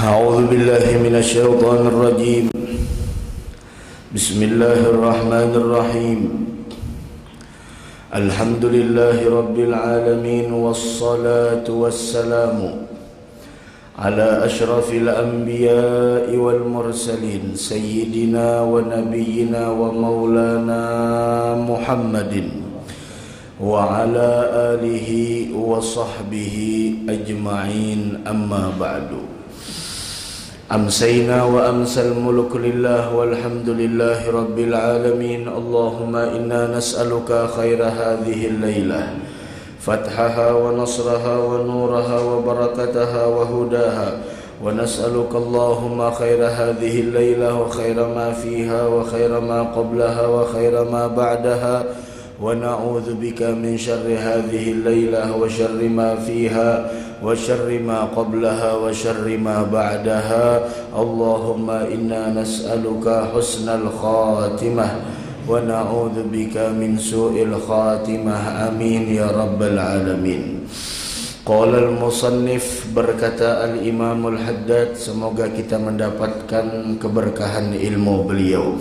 أعوذ بالله من الشيطان الرجيم. بسم الله الرحمن الرحيم. الحمد لله رب العالمين، والصلاة والسلام على أشرف الأنبياء والمرسلين، سيدنا ونبينا ومولانا محمد وعلى آله وصحبه أجمعين. أما بعد، أمسينا وأمسى الملك لله والحمد لله رب العالمين. اللهم إنا نسألك خير هذه الليلة، فتحها ونصرها ونورها وبركتها وهداها، ونسألك اللهم خير هذه الليلة وخير ما فيها وخير ما قبلها وخير ما بعدها، ونعوذ بك من شر هذه الليلة وشر ما فيها وشر ما قبلها وشر ما بعدها. اللهم إنا نسألك حسن الخاتمة ونعوذ بك من سوء الخاتمة. آمين يا رب العالمين. Qala al-musannif, berkata al-imamul haddad, semoga kita mendapatkan keberkahan ilmu beliau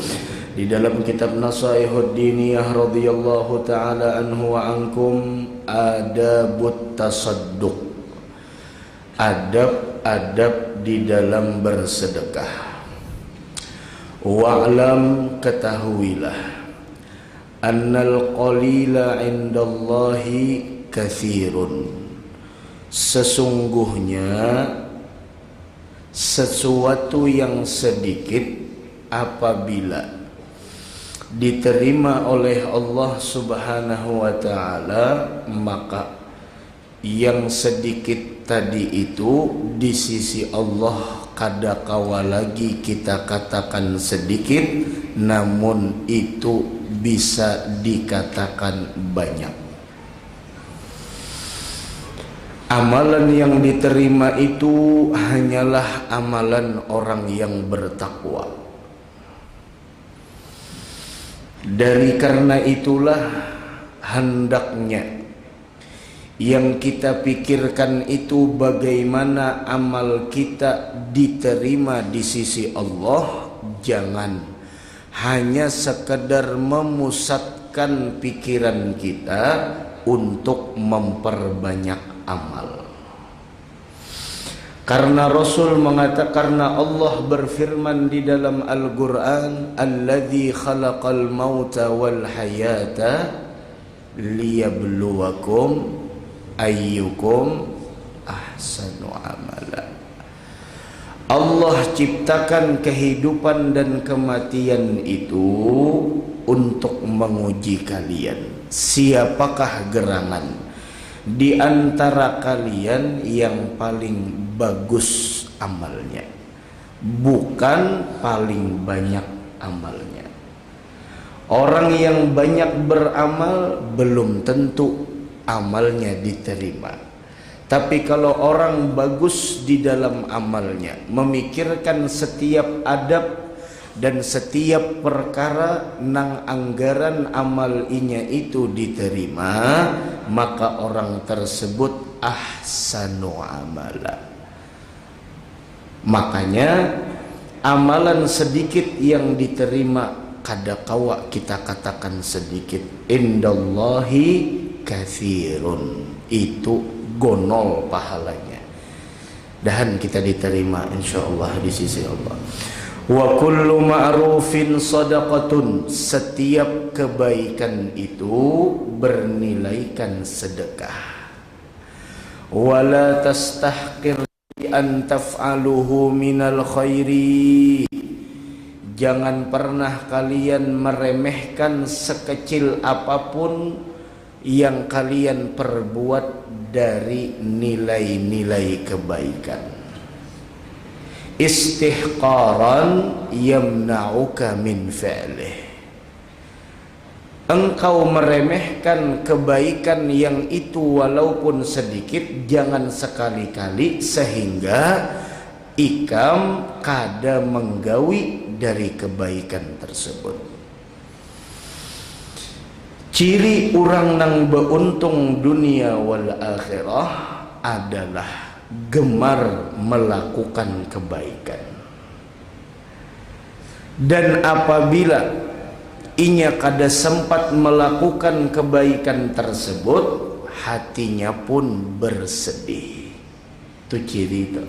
di dalam kitab Nasaihud Diniyah radhiyallahu ta'ala anhu wa ankum, adabut tasadduq, adab-adab di dalam bersedekah. Wa'lam, ketahuilah, annal qalila indallahi katsirun, sesungguhnya sesuatu yang sedikit apabila diterima oleh Allah Subhanahu wa ta'ala, maka yang sedikit tadi itu di sisi Allah kadakawa lagi kita katakan sedikit, namun itu bisa dikatakan banyak. Amalan yang diterima itu hanyalah amalan orang yang bertakwa. Dari karena itulah hendaknya yang kita pikirkan itu bagaimana amal kita diterima di sisi Allah. Jangan hanya sekedar memusatkan pikiran kita untuk memperbanyak amal. Karena Rasul mengatakan, karena Allah berfirman di dalam Al-Quran, alladzi khalaqal mauta wal hayata liyabluwakum ayyukum ahsanu amala. Allah ciptakan kehidupan dan kematian itu untuk menguji kalian, siapakah gerangan di antara kalian yang paling bagus amalnya, bukan paling banyak amalnya. Orang yang banyak beramal belum tentu amalnya diterima. Tapi kalau orang bagus di dalam amalnya, memikirkan setiap adab dan setiap perkara nang anggaran amal inya itu diterima, maka orang tersebut ahsanu amala. Makanya amalan sedikit yang diterima kadakawa kita katakan sedikit, indallahi katsirun, itu gonol pahalanya, dan kita diterima insyaallah di sisi Allah. Wa kullu ma'rufin sadaqatun, setiap kebaikan itu bernilaikan sedekah. Wala tastahqir an taf'aluhu minal khairi, jangan pernah kalian meremehkan sekecil apapun yang kalian perbuat dari nilai-nilai kebaikan. Istihqaran yamna'uka min fi'lih, engkau meremehkan kebaikan yang itu walaupun sedikit, jangan sekali-kali sehingga ikam kada menggawi dari kebaikan tersebut. Ciri orang nang beuntung dunia wal akhirah adalah gemar melakukan kebaikan. Dan apabila inya kada sempat melakukan kebaikan tersebut, hatinya pun bersedih. Itu ciri itu.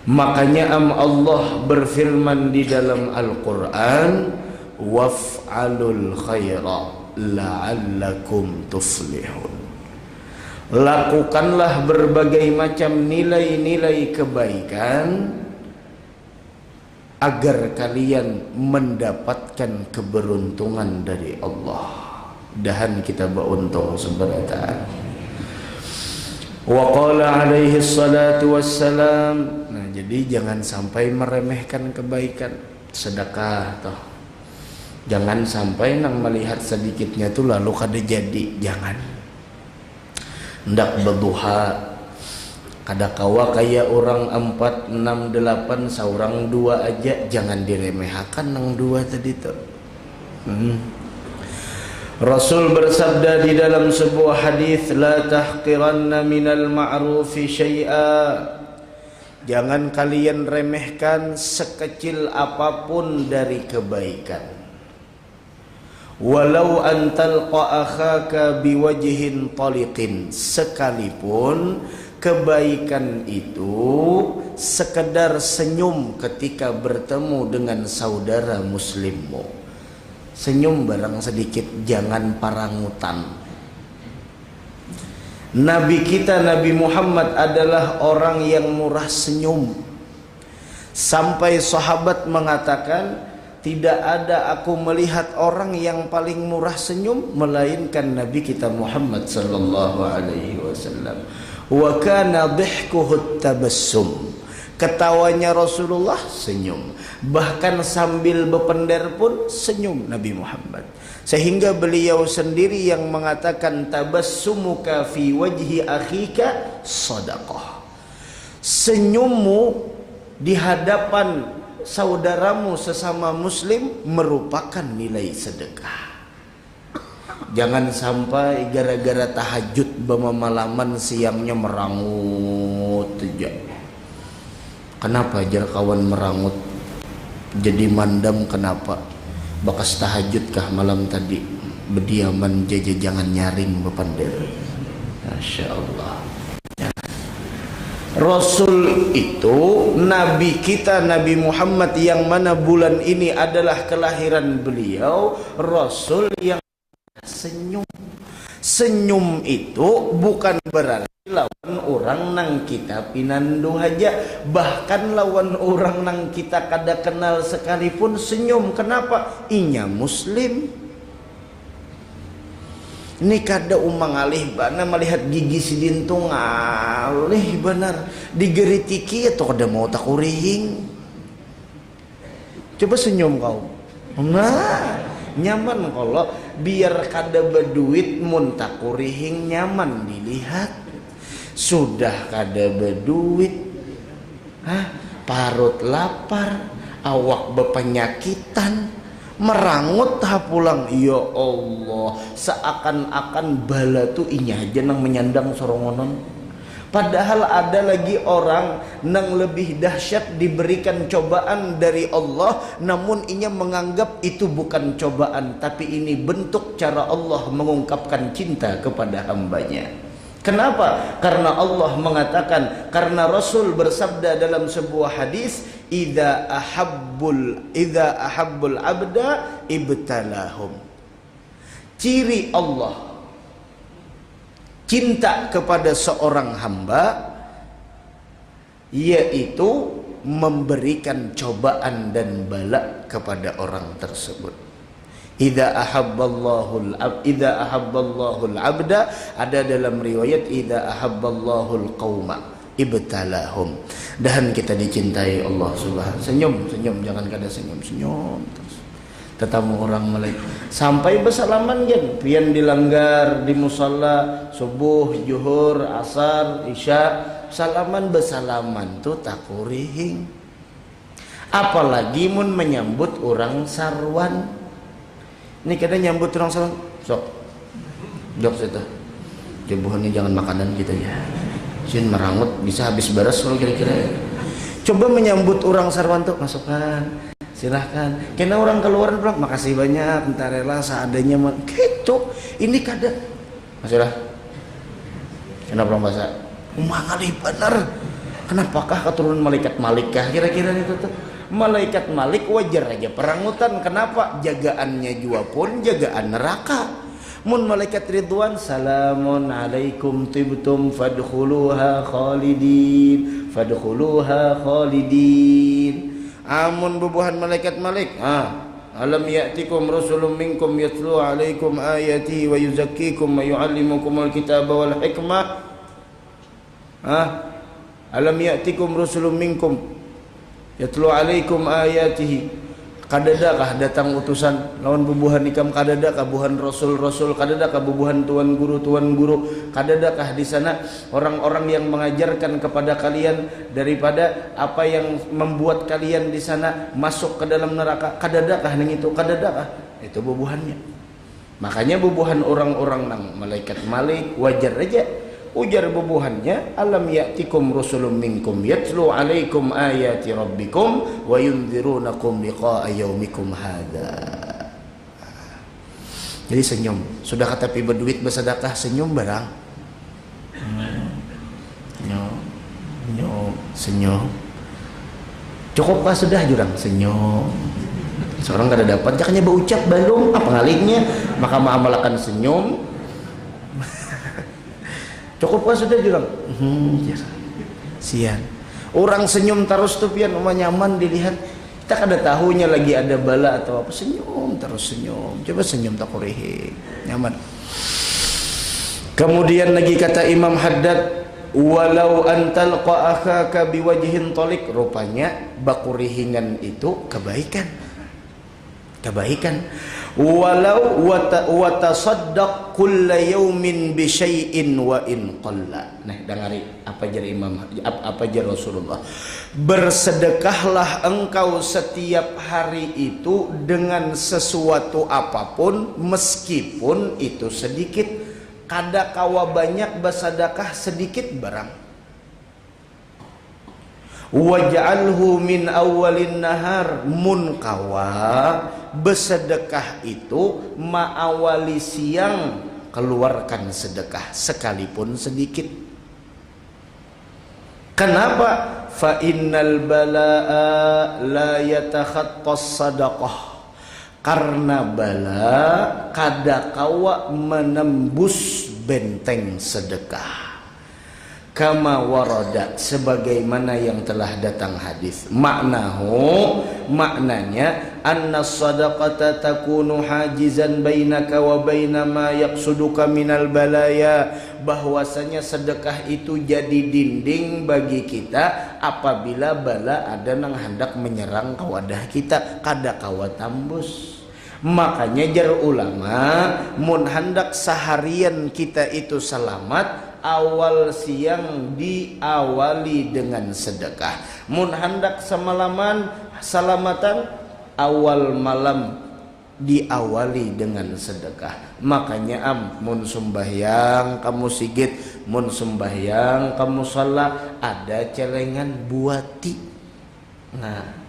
Makanya Allah berfirman di dalam Al-Quran, waf'alul khaira la'allakum tuflihun. Lakukanlah berbagai macam nilai-nilai kebaikan agar kalian mendapatkan keberuntungan dari Allah. Dahan kita beruntung seberataan. Wa qala alaihi salatu wassalam. Nah, jadi jangan sampai meremehkan kebaikan, sedekah toh. Jangan sampai nang melihat sedikitnya tuh lalu kada jadi, jangan. Ndak berduha, kada kawa kayak orang 4, 6, 8, seorang 2 aja, jangan diremehkan nang 2 tadi tuh. Rasul bersabda di dalam sebuah hadis, la tahqiranna minal ma'rufi syai'a. Jangan kalian remehkan sekecil apapun dari kebaikan. Walau an talqa akhaka biwajhin taliqin, sekalipun kebaikan itu sekedar senyum ketika bertemu dengan saudara muslimmu. Senyum barang sedikit, jangan parangutan. Nabi kita Nabi Muhammad adalah orang yang murah senyum. Sampai sahabat mengatakan, tidak ada aku melihat orang yang paling murah senyum melainkan Nabi kita Muhammad sallallahu alaihi wasallam. Wa kana dhihkuhu tabassum. Ketawanya Rasulullah senyum. Bahkan sambil berpender pun senyum Nabi Muhammad. Sehingga beliau sendiri yang mengatakan tabassumuka fi wajhi akhika sadaqah. Senyummu di hadapan saudaramu sesama muslim merupakan nilai sedekah. Jangan sampai gara-gara tahajud bemalaman siangnya merangut aja. Kenapa aja kawan merangut? Jadi mandam kenapa? Bakas tahajud kah malam tadi? Berdiaman jaja, jangan nyaring bepandel. Masya Allah. Rasul itu Nabi kita Nabi Muhammad yang mana bulan ini adalah kelahiran beliau. Rasul yang senyum. Senyum itu bukan berarti lawan orang nang kita pinandu aja. Bahkan lawan orang nang kita kada kenal sekalipun senyum. Kenapa? Inya muslim. Ini kada umang alih bana melihat gigi sidintung alih benar digeritiki atau kada mau takurihing. Coba senyum kau. Nah, nyaman kalau biar kada berduit mun takurihing nyaman dilihat. Sudah kada berduit, parut lapar, awak berpenyakitan, merangut pulang, ya Allah, seakan-akan bala tu inya aja nang menyandang sorongonon. Padahal ada lagi orang nang lebih dahsyat diberikan cobaan dari Allah, namun inya menganggap itu bukan cobaan, tapi ini bentuk cara Allah mengungkapkan cinta kepada hambanya. Kenapa? Karena Allah mengatakan, karena Rasul bersabda dalam sebuah hadis, idza ahabbul abda ibtalahum. Ciri Allah cinta kepada seorang hamba yaitu memberikan cobaan dan bala kepada orang tersebut. Idza ahabballahul abda, ada dalam riwayat idza ahabballahu qauma ibtalahum. Dan kita dicintai Allah Subhanahu. Senyum jangan kada senyum terus. Tetamu orang Melayu sampai bersalaman kan pian dilanggar di musalla subuh, zuhur, asar, isya, salaman bersalaman tu takurihing. Apalagi mun menyambut orang sarwan. Ini kita nyambut orang sarwan, sok. Jok situ. Jebuhan ini jangan makanan kita ya. Cin merangut bisa habis beres kalau kira-kira. Coba menyambut orang Sarwanto, masukkan, silahkan. Kena orang keluar bilang makasih banyak, entar rela seadanya mah. Gitu. Ini kada. Masihlah. Kenapa orang bahasa? Mangali bener. Kenapakah keturunan malaikat Malikah kira-kira itu tuh? Malaikat Malik wajar aja perangutan. Kenapa? Jagaannya juga pun jagaan neraka. Mun malaikat Ridwan, salamun alaikum tibtum fadkhuluha khalidin, fadkhuluha khalidin. Amun bubuhan malaikat Malik, alam ya'tikum rasulun minkum yatlu alaikum ayati wa yuzakkikum wa yu'allimukumul kitaba wal hikmah. Alam ya'tikum rasulun minkum yatlu alaikum ayatihi. Kadadakah datang utusan lawan bubuhan ikam, kadadakah bubuhan rasul-rasul, kadadakah bubuhan tuan guru, kadadakah di sana orang-orang yang mengajarkan kepada kalian daripada apa yang membuat kalian di sana masuk ke dalam neraka, kadadakah ning itu, kadadakah itu bubuhannya. Makanya bubuhan orang-orang nang malaikat Malik wajar aja. Ujar bubuhannya, alam ya'tikum rusulun minkum yatlu alaikum ayati rabbikum wa yunzirunakum liqa'a yaumikum hadza. Jadi senyum. Sudah kata pi berduit bersedekah, senyum barang. Senyum. Cukupkah sudah jurang senyum. Seorang kada dapat jaknya berucap balung apa ngalihnya, maka mengamalkan senyum. Cukupkah sudah jurang? Sian. Orang senyum terus tuh pian rumah nyaman dilihat. Kita kada tahunya lagi ada bala atau apa, senyum terus senyum. Coba senyum tak kurihi. Nyaman. Kemudian lagi kata Imam Haddad, walau antalqa akhaka biwajhin talik, rupanya bakurihingan itu kebaikan. Walau watasaddaq kulla yaumin bi syai'in wa in qalla. Nah, dengari apa jar Imam, apa jar Rasulullah. Bersedekahlah engkau setiap hari itu dengan sesuatu apapun meskipun itu sedikit. Kada kawa banyak bersedekah sedikit barang. Waj'alhu min awalin nahar, mun kawa bersedekah itu ma'awali siang, keluarkan sedekah sekalipun sedikit. Kenapa? Fa innal balaa la yatakhattas sadaqah, karena bala kada kawa menembus benteng sedekah. Kama warada, sebagaimana yang telah datang hadis. Maknanya anna sadaqata takunu hajizan bainaka wa baina ma yaqsuduka minal balaya, bahwasanya sedekah itu jadi dinding bagi kita apabila bala ada nang hendak menyerang kawadah kita, kada kawa tambus. Makanya jar ulama, mun hendak seharian kita itu selamat, awal siang diawali dengan sedekah. Mun hendak semalaman salamatan, awal malam diawali dengan sedekah. Makanya mun sembahyang kamu sigit, mun sembahyang kamu salat, ada celengan buati. Nah,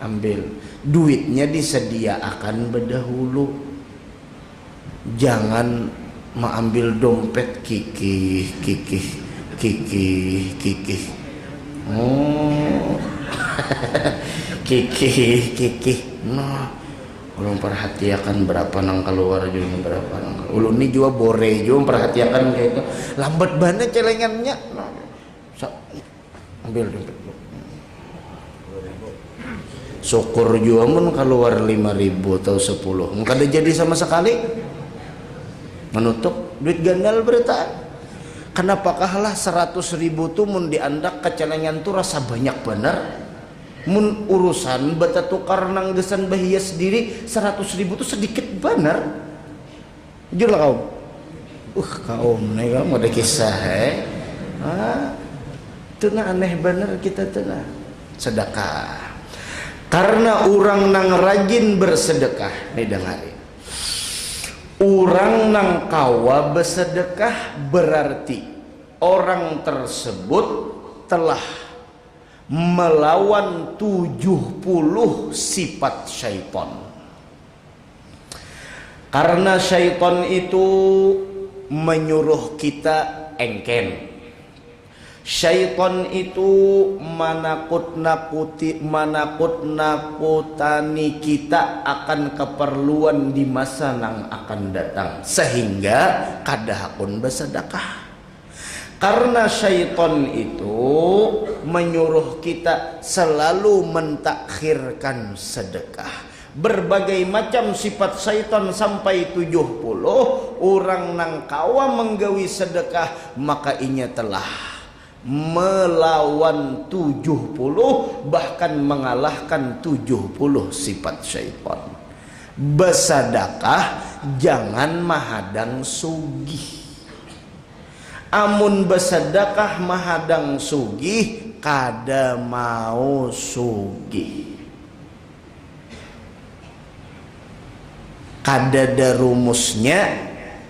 ambil duitnya, disediakan berdahulu. Jangan mengambil dompet kikih. Oh. kikih. Nah, ulun perhatiakan berapa nang keluar juga, berapa nang keluar. Ulun ini juga bore juga perhatiakan kayak itu. Lambat banget celengannya. Nah, ambil dompet. Syukur juga mun keluar 5.000 atau 10. Enggak ada jadi sama sekali. Menutup duit gandal berita. Kenapakah lah 100.000 tuh mun diandak kecelengan tuh rasa banyak bener. Mun urusan bata tukar nang gesan bahia sendiri 100.000 tuh sedikit bener. Jujur lah kaum. Kaum nih kamu ada kisah itu aneh bener kita tuh sedekah. Karena orang nang rajin bersedekah nih dengari. Orang nang kawa bersedekah berarti orang tersebut telah melawan 70 sifat syaitan. Karena syaitan itu menyuruh kita engken. Syaitan itu menakut-nakutani kita akan keperluan di masa yang akan datang, sehingga kadahakun bersedekah. Karena syaitan itu menyuruh kita selalu mentakhirkan sedekah. Berbagai macam sifat syaitan sampai 70 orang nang kawa menggawi sedekah, maka inya telah melawan 70, bahkan mengalahkan 70 sifat syaitan. Bersedekah jangan mahadang sugih. Amun bersedekah mahadang sugih, kada mau sugih. Kada ada rumusnya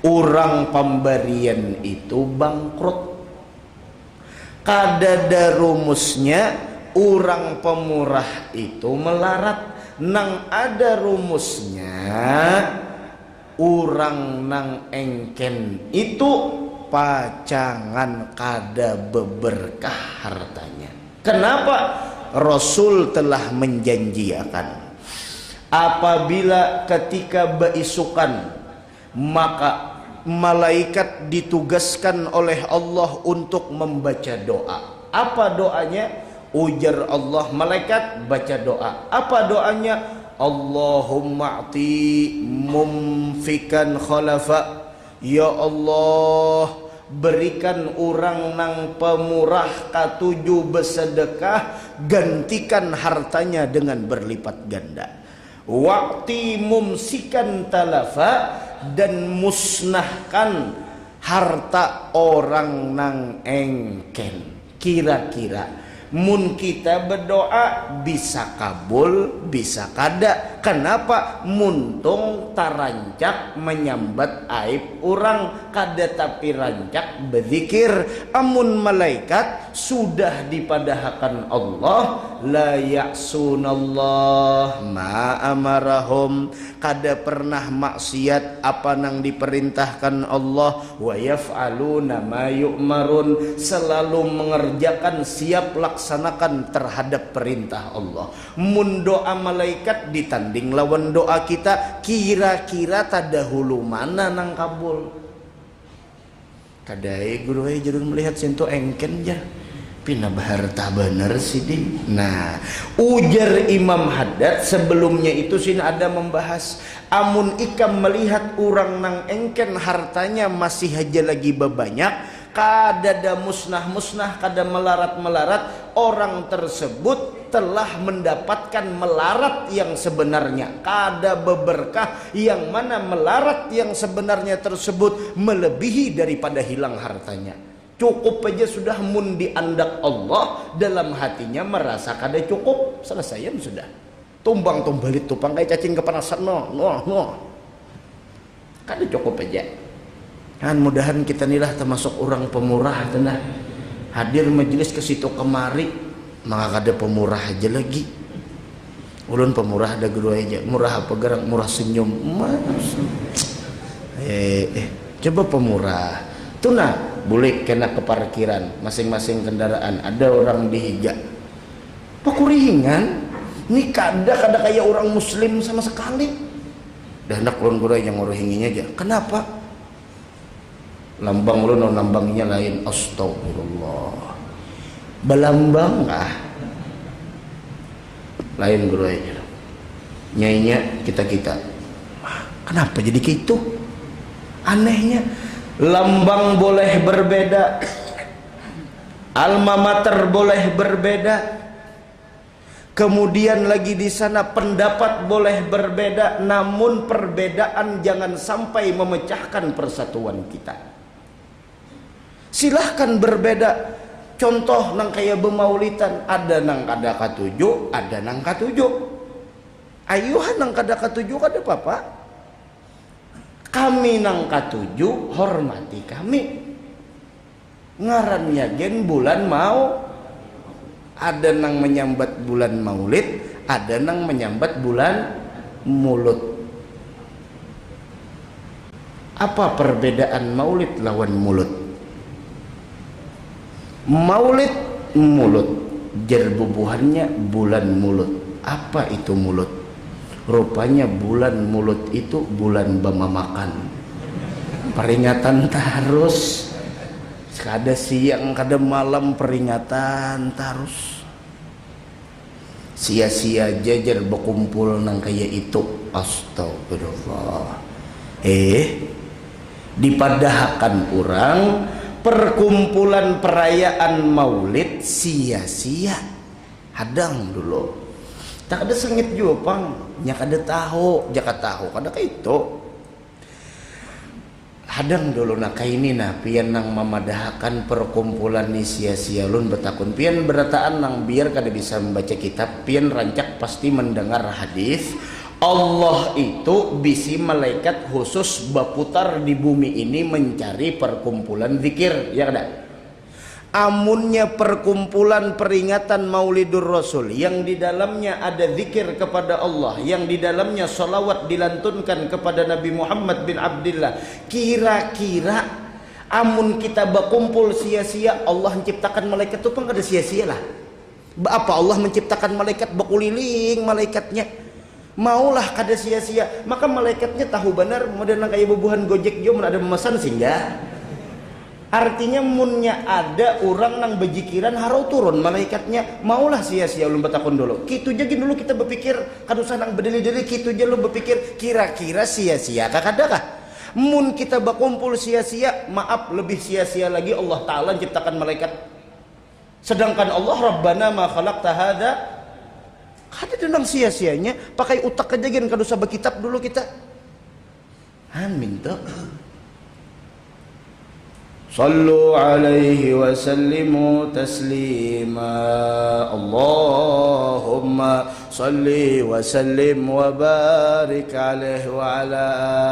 orang pemberian itu bangkrut. Kada ada rumusnya orang pemurah itu melarat. Nang ada rumusnya orang nang engken itu pacangan kada beberkah hartanya. Kenapa? Rasul telah menjanjiakan apabila ketika beisukan maka malaikat ditugaskan oleh Allah untuk membaca doa. Apa doanya? Ujar Allah, malaikat baca doa. Apa doanya? Allahumma a'ti mumfikan khalafa. Ya Allah, berikan orang nang pemurah katuju bersedekah, gantikan hartanya dengan berlipat ganda. Waqti mumsikan talafa, dan musnahkan harta orang nang engken. Kira-kira mun kita berdoa bisa kabul, bisa kada. Kenapa? Muntung tarancak menyambat aib orang, kada tapi rancak berzikir. Amun malaikat sudah dipadahkan Allah, la ya'sunallah ma amarahum, kada pernah maksiat apa nang diperintahkan Allah, wa yaf'aluna ma yu'marun, selalu mengerjakan siap laksanakan terhadap perintah Allah. Mun doa malaikat ditanding lawan doa kita, kira-kira tadahulu mana nang kabul? Kadai guru jurun melihat sentuh engken ja pina baharta bener sih din. Nah, ujar Imam Haddad sebelumnya itu sin ada membahas amun ikam melihat orang nang engken hartanya masih aja lagi bebanyak, kada ada musnah-musnah, kada melarat-melarat, orang tersebut telah mendapatkan melarat yang sebenarnya, kada beberkah, yang mana melarat yang sebenarnya tersebut melebihi daripada hilang hartanya. Cukup aja sudah mun diandak Allah, dalam hatinya merasa kada cukup, selesai sudah. Tumbang tumbalit tupang kayak cacing kepanasan no. Kada cukup aja. Kan mudahan kita nilah termasuk orang pemurah tenah. Hadir majelis ke situ kemari, maka kada pemurah aja lagi. Ulun pemurah ada guru aja. Murah apa garang? Murah senyum. Coba pemurah. Tuh nah, boleh kena ke parkiran masing-masing kendaraan. Ada orang dihijak. Pakurihingan. Ini kada kayak orang muslim sama sekali. Dah nak ulun guru yang nguruhinginya aja. Kenapa? Lambang lu lambangnya lain. Astagfirullah. Belambang kah? Lain guru aja. Nyainya kita. Kenapa jadi gitu? Anehnya. Lambang boleh berbeda, alma mater boleh berbeda, kemudian lagi di sana pendapat boleh berbeda, namun perbedaan jangan sampai memecahkan persatuan kita. Silahkan berbeda. Contoh nang kayak bemaulitan, ada nang kada katuju, ada nang katuju. Ayuhan nang kada katuju kada apa-apa. Kami nang katuju, hormati kami. ngarannya gen bulan mau. Ada nang menyambat bulan Maulid, ada nang menyambat bulan Mulut. Apa perbedaan Maulid lawan Mulut? Maulid mulut, jerbubuhannya bulan Mulut. Apa itu mulut? Rupanya bulan Mulut itu bulan bamamakan. Peringatan terus, kada siang kada malam peringatan terus. Sia-sia jajar berkumpul nang kaya itu. Astagfirullah. Dipadahkan orang perkumpulan perayaan Maulid sia-sia. Hadang dulu. Tak ada sengit juga pang. Nyak ada tahu, jaka tahu kada itu. Hadang dulu nak ini nah pian nang memadahkan perkumpulan ni sia-sia lun betakun pian berataan nang biar kada bisa membaca kitab pian rancak pasti mendengar hadis Allah itu bisi malaikat khusus berputar di bumi ini mencari perkumpulan zikir ya kada. Amunnya perkumpulan peringatan Maulidur Rasul yang di dalamnya ada zikir kepada Allah, yang di dalamnya salawat dilantunkan kepada Nabi Muhammad bin Abdullah, kira-kira amun kita berkumpul sia-sia, Allah menciptakan malaikat itu pun kada sia-sia lah. Apa Allah menciptakan malaikat berkuliling malaikatnya? Maulah kada sia-sia, maka malaikatnya tahu benar modern kayak bubuhan Gojek jo mun ada memesan singgah. Artinya munnya ada orang nang bejikiran harau turun malaikatnya maulah sia-sia ulun batakon dulu. Kitu jadi dulu kita berpikir kan usah nang bedeli-deli kitu aja lu berpikir kira-kira sia-sia kakadakah? Mun kita berkumpul sia-sia, maaf lebih sia-sia lagi Allah Taala menciptakan malaikat. Sedangkan Allah Rabbana ma khalaqta hadza kada denang sia-sianya pakai utak aja kan kada usah berkitab dulu kita. Amin tuh. Sallu alaihi wa sallimu taslima. Allahumma salli wa sallim wa barik alaihi wa ala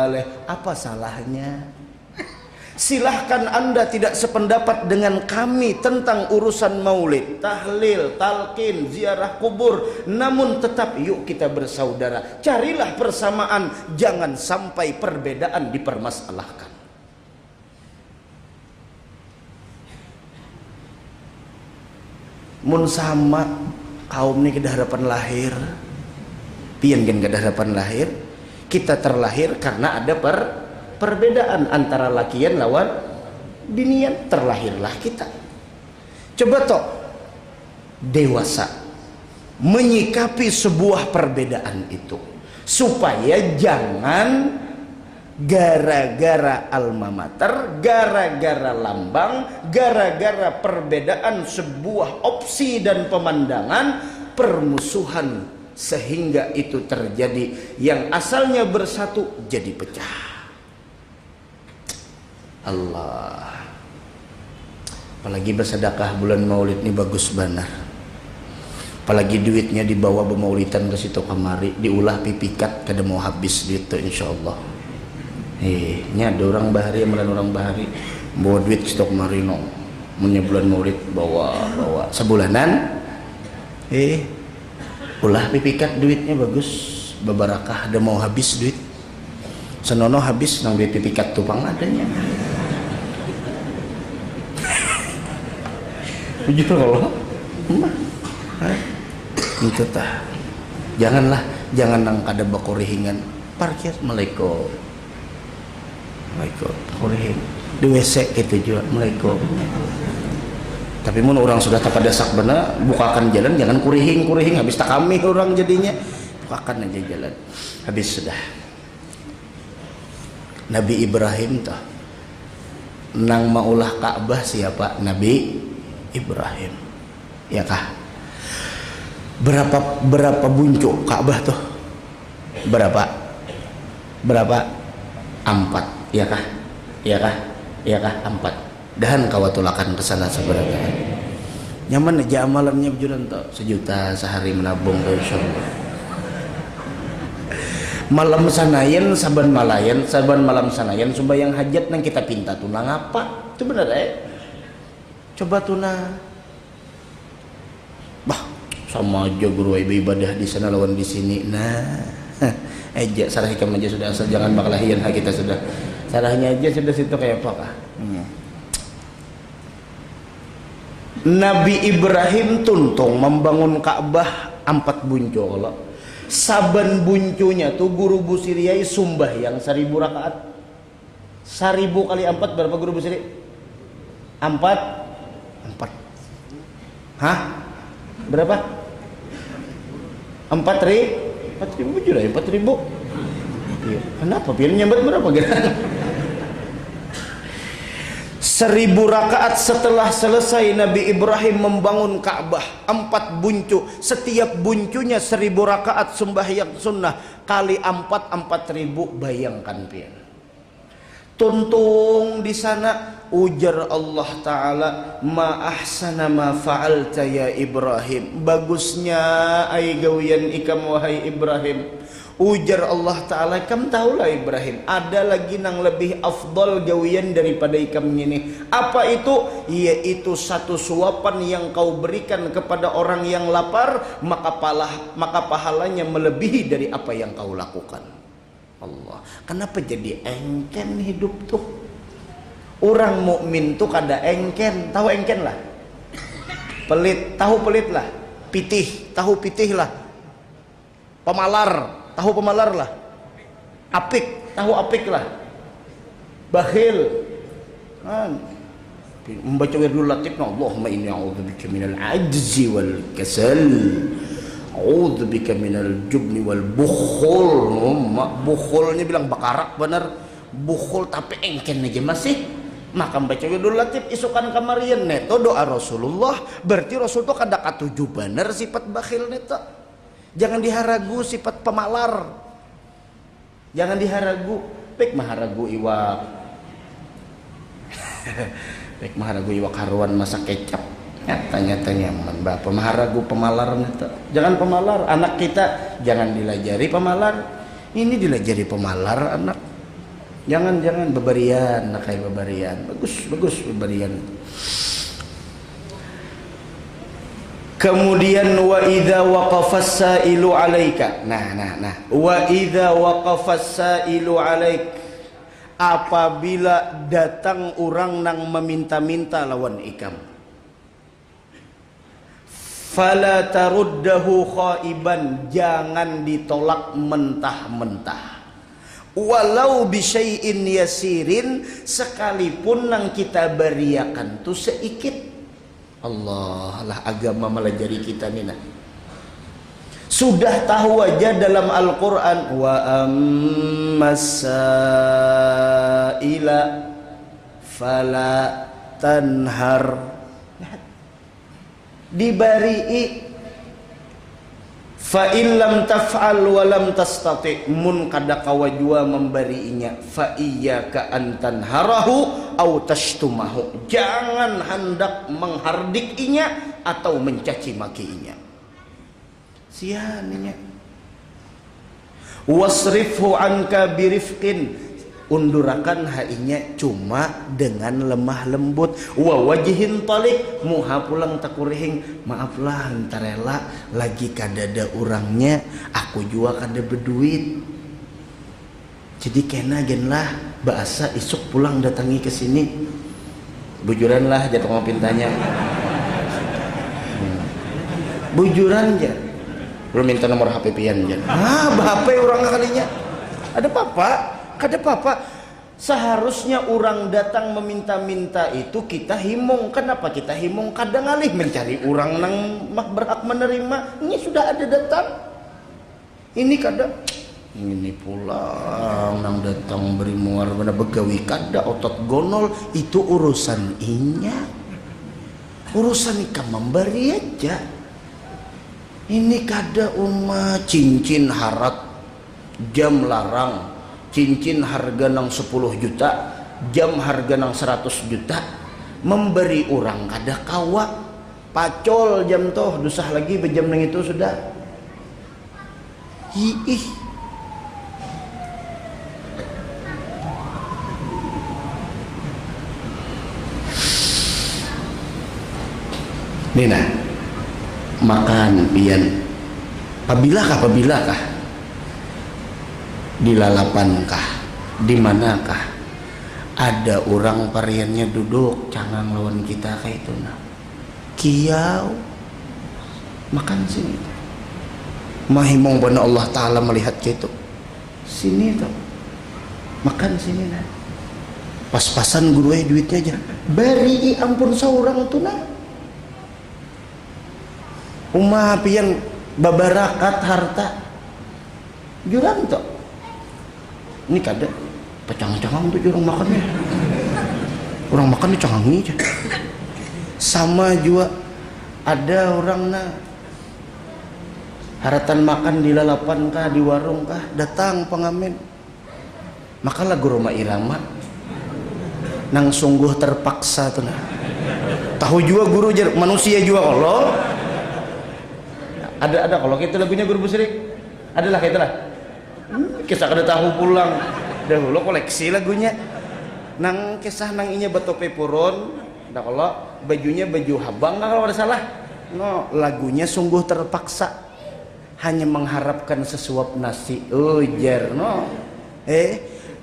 alihi. Apa salahnya? Silahkan Anda tidak sependapat dengan kami tentang urusan maulid, tahlil, talqin, ziarah kubur, namun tetap yuk kita bersaudara. Carilah persamaan, jangan sampai perbedaan dipermasalahkan. Mun sama kaum ni kedah harapan lahir pian gen kedah harapan lahir kita terlahir karena ada perbedaan antara lakian lawan binian, terlahirlah kita. Coba toh dewasa menyikapi sebuah perbedaan itu supaya jangan gara-gara alma mater, gara-gara lambang, gara-gara perbedaan sebuah opsi dan pemandangan, permusuhan sehingga itu terjadi yang asalnya bersatu jadi pecah. Allah. Apalagi bersedekah bulan Maulid ini bagus benar. Apalagi duitnya dibawa bermaulidan ke situ kamari, diulah pipikat kada mau habis duit itu insyaallah. Nya ada orang bahari amalan orang bahari bawa duit stok marino munnya bulan Maulid bawa sebulanan ulah pipikat duitnya bagus bebarakah ada mau habis duit senono habis nang duit pipikat tupang adanya jujur Allah itu tah jangan nang kada bakorihingan parkir malaikum kurihing di WC gitu juga Assalamualaikum. Tapi mun orang sudah tak dasak benar bukakan jalan jangan kurihing habis tak kami orang jadinya bukakan aja jalan habis sudah. Nabi Ibrahim tah nang maulah Ka'bah siapa? Nabi Ibrahim ya kah? Berapa buncuk Ka'bah tuh? Berapa? 4 ya kah 4 dan kawatulakan kesana sebenarnya nyaman aja amalannya berjualan tuh 1 juta sehari menabung tuh insyaallah malam sanayan saban malam sanayan sumbayang hajat nang kita pinta tunang apa itu benar Coba tuna. Bah, sama aja guru ibadah di sana lawan di sini. Nah, aja sarah hikam aja sudah, asal jangan bakalahian kita sudah. Sarahnya aja sudah situ kayak apa kah? Nabi Ibrahim tuntung membangun Ka'bah 4 bunco. Saban buncunya tuh guru busiriai sumbah yang 1000 rakaat. 1000 kali 4 berapa guru busiri? 4. Hah? Berapa? 4.000 juta, 4.000. Iya. Kenapa? Pilih nyambat berapa kan? 1000 rakaat setelah selesai Nabi Ibrahim membangun Ka'bah 4 buncu, setiap buncunya 1000 rakaat sembahyang sunnah kali 4.000. Bayangkan pian. Tuntung di sana ujar Allah Ta'ala, ma ahsana ma fa'alta ya Ibrahim, bagusnya ai gawian ikam wahai Ibrahim. Ujar Allah Ta'ala, kam tahulah Ibrahim, ada lagi nang lebih afdal gawian daripada ikam ini. Apa itu? Yaitu satu suapan yang kau berikan kepada orang yang lapar, maka pahalanya melebihi dari apa yang kau lakukan. Allah, kenapa jadi engken hidup tuh? Orang mukmin tuh kada engken, tahu engken lah. Pelit, tahu pelit lah. Pitih, tahu pitih lah. Pemalar, tahu pemalar lah. Apik, tahu apik lah. Bakhil. Membaca wirdul latif, Allahumma inni a'udzubika minal ajzi wal kasal. A'udzubika minal jubni wal bukhul. Bukhulnya bilang bakarak bener. Bukhul tapi engken aja masih. Maka baca wirdul latif isukan kamarian neto doa Rasulullah. Berarti Rasul tuh kada katuju bener sifat bakhil neto. Jangan diharagu sifat pemalar. Jangan diharagu. Pek maharagu iwak. Pek maharagu iwak haruan masak kecap. Nyata nyaman bapak maharagu pemalar neto. Jangan pemalar. Anak kita jangan dilajari pemalar. Ini dilajari pemalar anak. Jangan bebarian, nak kayak bebarian. Bagus bebarian. Kemudian wa idza waqafas sailu alaika. Nah. Wa idza waqafas sailu alaik. Apabila datang orang nang meminta-minta lawan ikam. Fala taruddahu khaiban, jangan ditolak mentah-mentah. Walau bisyai'in yasirin, sekalipun nang kita beriakan tu seikit. Allah lah agama melajari kita nina. Sudah tahu aja dalam Al-Quran wa ammasaila fala tanhar. Dibari'i fa illam taf'al wa lam tastati, mun kada kawajua memberiinya, fa iyyaka an tanharahu au tashtumahu, jangan hendak menghardikinya atau mencaci makiinya. Sianinya wasrifhu anka birifqin, undurakan hainya cuma dengan lemah lembut. Wa wajhin talik, muha pulang takurihing, maaflah entarela lagi kadada orangnya, aku juga kada berduit, jadi kena genlah bahasa isuk pulang datangi ke sini, bujuran lah jatuh ngopintanya. Bujuran aja, belum minta nomor HP pian aja. HP orang kalinya ada papa. Kada apa-apa. Seharusnya orang datang meminta-minta itu kita himung. Kenapa kita himung? Kadang alih mencari orang nang berhak menerima. Ini sudah ada datang. Ini kada. Ini pulang nang datang beri muar benar begawi kada otot gonol, itu urusan inya. Urusan ikam memberi aja. Ini kada cincin harat, jam larang. Cincin harga nang 10 juta, jam harga nang 100 juta, memberi orang kada kawa, pacol jam toh, dusah lagi bejam nang itu sudah. Ih. Nina makan pian pabilakah di lalapankah di manakah ada orang pariannya duduk cangang lawan kita kayak itu nah kiau makan sini mahimong bana Allah Ta'ala melihat gitu sini tuh makan sini nah pas-pasan guru duitnya aja beri ampun seorang tuh nah umah pian babarakat harta jurang tuh ini kada pecang-cangang tuh jurang makannya orang makan cangangi aja sama juga ada orang nah haratan makan di lalapan kah di warung kah datang pengamen makalah guru ma irama nang sungguh terpaksa tuh nah tahu juga guru manusia juga kalau ada kalau gitu lagunya guru Busrik adalah kayak itulah kisah kada tahu pulang dahulu koleksi lagunya nang kisah nang inya batope purun dah kalau bajunya baju habang kalau ada salah no lagunya sungguh terpaksa hanya mengharapkan sesuap nasi ujar no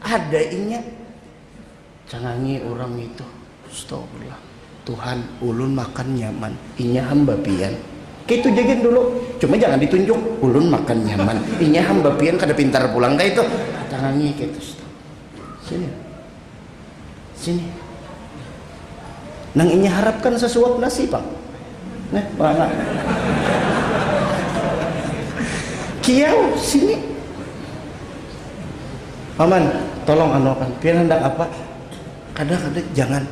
ada inya cangangi orang itu astagfirullah Tuhan ulun makan nyaman inya hamba pian kayak itu jagain dulu cuma jangan ditunjuk ulun makan nyaman inya hamba pian kada pintar pulang dah itu cangangi kayak itu sini nang inya harapkan sesuap nasi bang nah mana kiau sini paman tolong anokan pian hendak apa kadang-kadang jangan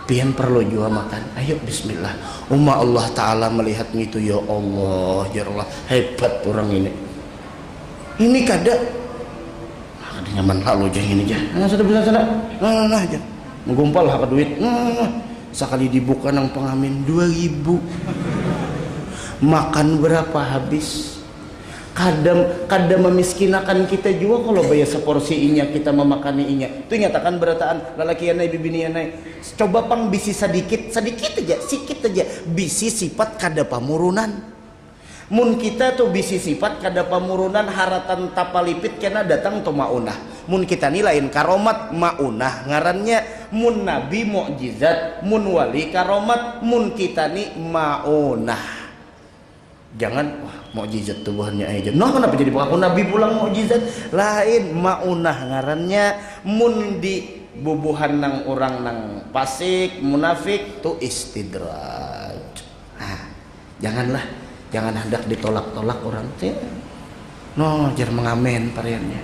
pian perlu juga makan ayo bismillah Allah Ta'ala melihat itu ya Allah ya Allah hebat orang ini kada nyaman lalu aja ini aja sudah bisa sana nah aja menggumpal hak duit sekali dibuka nang pengamen 2.000 makan berapa habis kadang memiskinakan kita juga kalau bayar seporsi inya kita memakani inya itu nyatakan berataan lalaki anai bibini anai coba pang bisi sedikit aja sikit aja bisi sifat kada pamurunan mun kita tuh bisi sifat kada pamurunan haratan tapalipit kena datang tuh maunah mun kita nilain karomat maunah ngarannya mun nabi mukjizat mun wali karomat mun kita ni maunah jangan wah mukjizat tubuhannya aja no kenapa jadi pengaku nabi pulang mukjizat lain maunah ngarannya mun di bubuhan nang orang nang fasik munafik tu istidraj jangan hendak ditolak-tolak orang teh no jar mengamen pariannya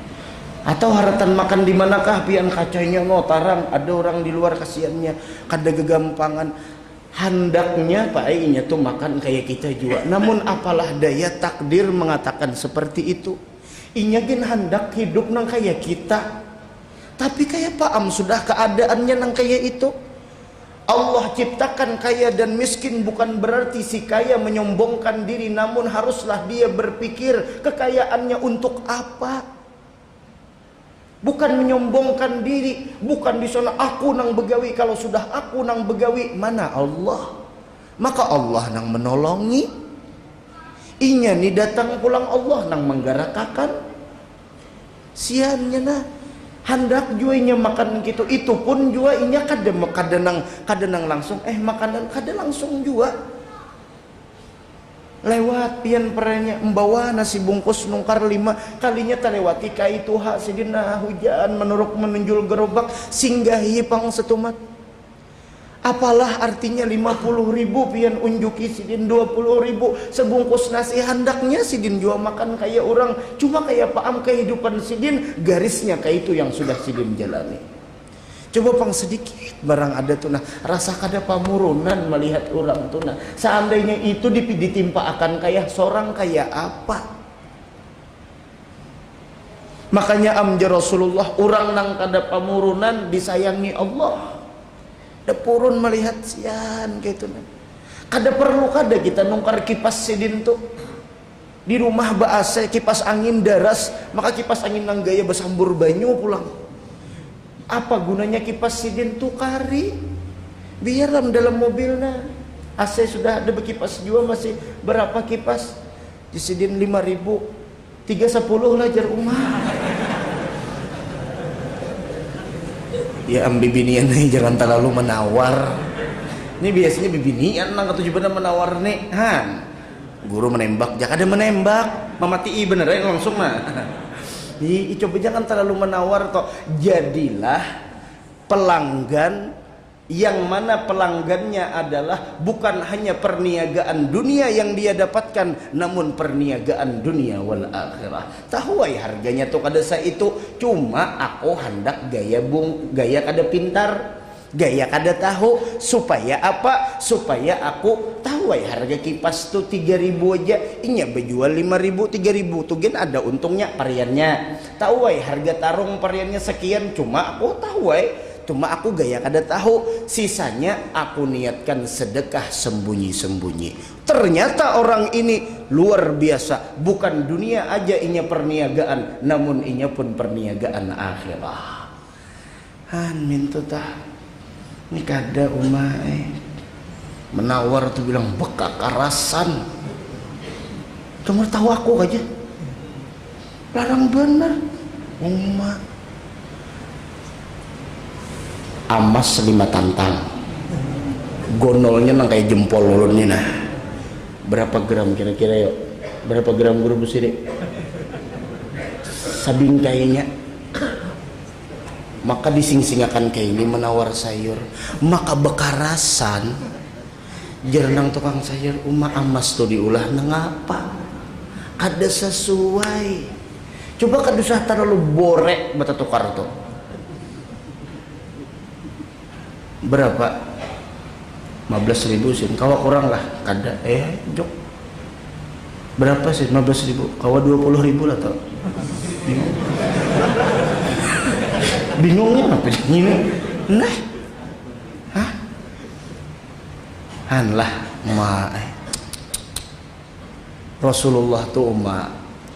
atau haratan makan di manakah pian kacanya no tarang ada orang di luar kasihannya kada gegampangan hendaknya Pak Ainya tuh makan kayak kita juga namun apalah daya takdir mengatakan seperti itu inya gin hendak hidup nang kayak kita tapi kayak Pak Am sudah keadaannya nang kayak itu Allah ciptakan kaya dan miskin bukan berarti si kaya menyombongkan diri namun haruslah dia berpikir kekayaannya untuk apa bukan menyombongkan diri bukan di sana aku nang begawi kalau sudah aku nang begawi mana Allah maka Allah nang menolongi inya ni datang pulang Allah nang menggarakakan siannya nah hendak juainya makan gitu itu pun jua inya kada nang langsung makanan kada langsung juga lewat pian peranya membawa nasi bungkus nungkar 5 kalinya terlewati kai tuha sidina hujan menunjul gerobak singgahi pang setumat apalah artinya 50.000 pian unjuki sidin 20.000 sebungkus nasi hendaknya sidin jua makan kayak orang cuma kayak paam kehidupan sidin garisnya kayak itu yang sudah sidin jalani coba pang sedikit barang ada tuh nah rasa kada pamurunan melihat orang tuh nah seandainya itu ditimpa akan kayak seorang kayak apa makanya amja Rasulullah orang nang kada pamurunan disayangi Allah depurun melihat sian gitu nah kada perlu kada kita nungkar kipas sidin tuh di rumah baase kipas angin daras maka kipas angin nang gaya besambur banyu pulang apa gunanya kipas sidin tukari biar dalam mobilnya AC sudah ada, berkipas juga masih berapa kipas? Disediain 5.000, 310 lah jar umah. Ya bibinian nih jangan terlalu menawar. Ini biasanya bibinian lah ketujuan menawar nih. Han, guru menembak, jangan ada menembak, memati beneran langsung mah. Coba jangan terlalu menawar toh. Jadilah pelanggan yang mana pelanggannya adalah bukan hanya perniagaan dunia yang dia dapatkan, namun perniagaan dunia wal akhirah. Tahu ay harganya tuh kada sa itu, cuma aku hendak gaya kada pintar, gaya kada tahu, supaya apa? Supaya aku tahu ay harga kipas tuh 3.000 aja, inya berjual 5.000, 3.000 tuh gen ada untungnya pariannya. Tahu ay harga tarung pariannya sekian, cuma aku tahu ay, cuma aku gaya kada tahu, sisanya aku niatkan sedekah sembunyi-sembunyi. Ternyata orang ini luar biasa, bukan dunia aja inya perniagaan, namun inya pun perniagaan akhirah. Minta tah ini kada umai menawar tuh bilang bekakarasan, cuma tahu aku aja larang bener umma. Amas 5 tantang, gonolnya nang kayak jempol ulunnya nah. Berapa gram kira-kira yuk? Berapa gram guru busiri? Sabing kayaknya. Maka dising-singakan kayak ini menawar sayur, maka bekarasan jernang tukang sayur umma amas tuh diulah nang apa? Kada sesuai. Coba kada usah terlalu borek bata tukar tuh. Berapa? 15.000 sih, kawa kurang lah kada jok berapa sih 15.000, kawa 20.000 lah tau. Bingungnya apa ini nah hanlah ma Rasulullah tuh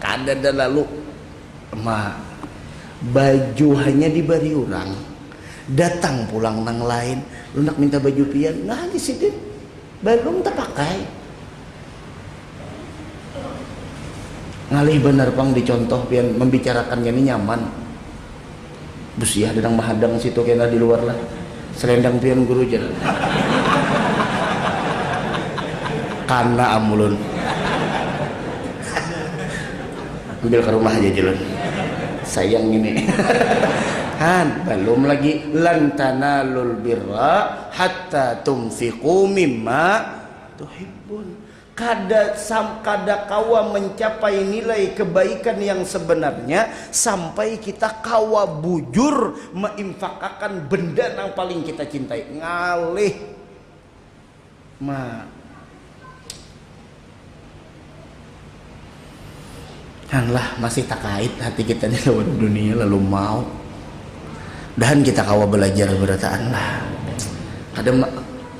kada ada lalu baju hanya diberi orang, datang pulang nang lain, lu nak minta baju pian, nah di sini belum terpakai. Ngalih bener pang dicontoh pian membicarakannya ini nyaman. Busiah dedang mahadang situ kena di luar lah. Selendang pian guru jalan. Karena amulun. Ambil ke rumah aja jalan. Sayang ini. Belum lagi lan tanalul birra hatta tunfiqu mimma tuhibbun. Kada kawa mencapai nilai kebaikan yang sebenarnya sampai kita kawa bujur menginfakkan benda yang paling kita cintai. Ngalih Hanlah masih tak kait hati kita di lawan dunia lalu mau. Dan kita kawa belajar berataan lah.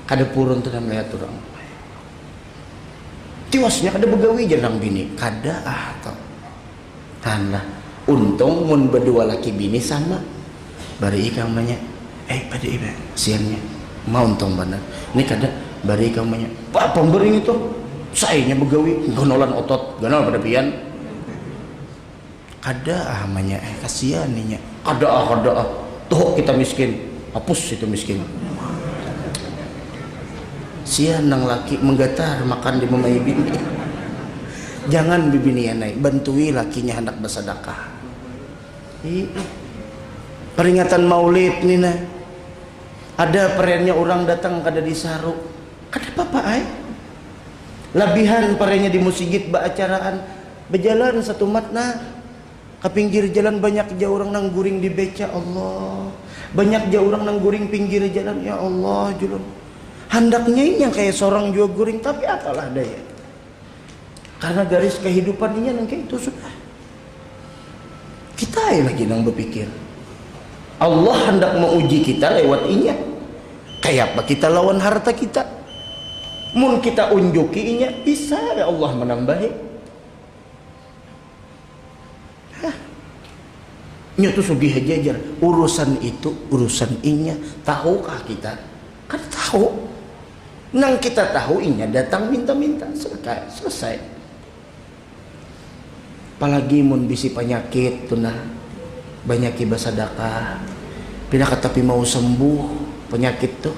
Kada purun tuh melihat orang. Tiwasnya kada begawi janang bini. Kada atau. Hanlah. Untung mun berdua laki bini sama. Bari ikang banyak. Pada iba siannya. Mau untung benar. Ini kada bari ikang banyak. Pak pembering itu. Sayanya begawi. Gonolan otot. Gonol pada pian. Kada amanya. Kasihan ninya. Kada. Tuh kita miskin, hapus itu miskin. Sian nang laki menggetar makan di memai bini. Jangan bibini naik, bantui lakinya hendak bersedekah. Peringatan Maulid nih nah. Ada periannya orang datang kada disaru. Kada apa-apa Labihan periannya di musigit baacaraan. Berjalan satu matna. Ke pinggir jalan banyak jauh orang nang guring di beca, Allah. Banyak jauh orang nang guring pinggir jalan, ya Allah julun. Handaknya ini yang kayak seorang juga guring, tapi apalah daya. Karena garis kehidupan ini nang kayak itu sudah. Kita lagi nang berpikir. Allah hendak menguji kita lewat inya. Kayak apa kita lawan harta kita? Mun kita unjuki inya, bisa ya Allah menambahi. Nya tuh sugih jajar urusan itu urusan inya, tahukah kita? Kan tahu Nang kita tahu inya datang minta-minta, selesai. Apalagi mun bisi penyakit tuh nah, banyak iba sedekah. Pindah tapi mau sembuh penyakit tuh.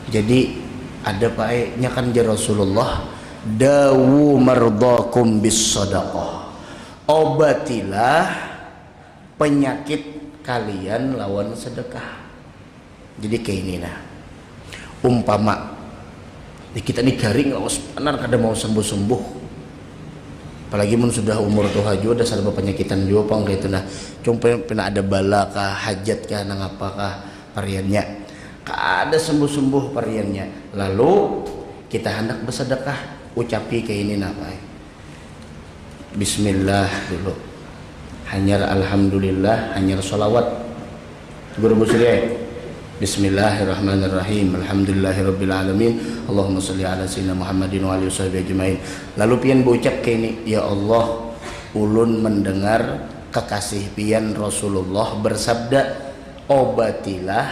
Jadi ada baiknya kan ya Rasulullah, dawu mardakum bis sadaqah. Obatilah penyakit kalian lawan sedekah. Jadi kayak ini nah. Umpama kita nih garing lawas benar kada mau sembuh-sembuh, apalagi mun sudah umur tuh haju ada serba penyakitan juga pang kayak itu nah, cuma pernah ada bala kah hajat kah nang apakah pariannya kada sembuh-sembuh pariannya, lalu kita hendak bersedekah, ucapi kayak ini nah Pak. Bismillah dulu, hanyar alhamdulillah, hanyar sholawat guru busri. Bismillahirrahmanirrahim. Alhamdulillahirabbil alamin. Allahumma shalli ala sayyidina Muhammadin wa alihi washabihi ajmain. Lalu pian berucap kayak ini, ya Allah, ulun mendengar kekasih pian Rasulullah bersabda, obatilah